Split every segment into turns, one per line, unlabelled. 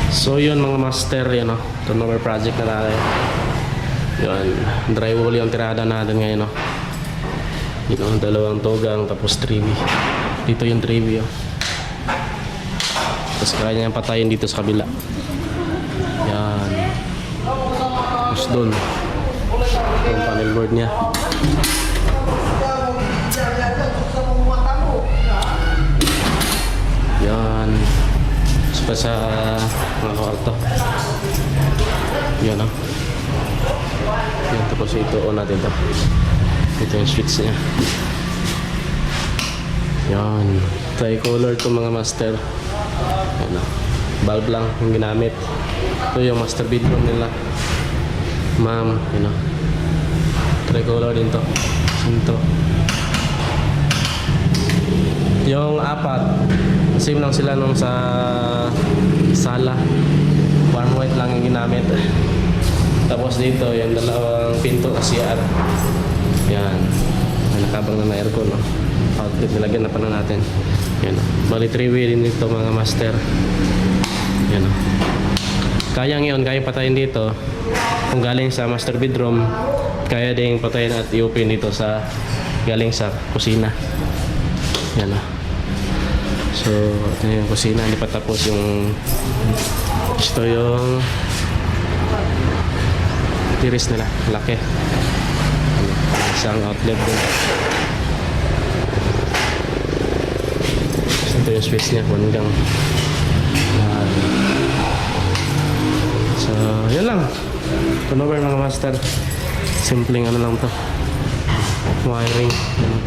So yun mga master, yun o. Turnover project na tayo. Yun, drywall yung tirada natin ngayon o. Yun o, dalawang togang tapos 3B. Dito yung 3B o. Tapos kaya niyang patayin dito sa kabila. Yan. Tapos doon yung panel board niya. Yan. Tapos pa sa mga kwarto. Yan o. Yan, tapos ito on natin to. Ito yung switch niya. Yan. Tricolor to mga master. Yan o. Bulb lang yung ginamit. Ito yung master bedroom nila. Ma'am, yun o. Tricolor din to. Sinto. Yung apat, same lang sila nung sa sala. Warm white lang yung ginamit. Tapos dito, yung dalawang pinto na CR. Yan. Nakabang na aircon, no? Outlet, nilagyan na pa na natin. Yan. Bali 3-way din dito mga master. Yan. Kaya ngayon, kaya patayin dito. Kung galing sa master bedroom, kaya ding patayin at i-open dito sa galing sa kusina. Yan. So, ito yung kusina. Hindi pa tapos yung ito yung tiris nila. Laki. Isang outlet din. Ito yung switch niya. Hanggang so, yun lang. Turnover mga master. Simpleng ano lang to. Wiring.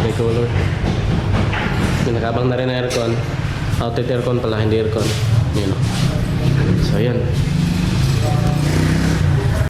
Tricolor. Pinakabang na rin na aircon. Outlet aircon pala, hindi aircon. Yun. So, yun.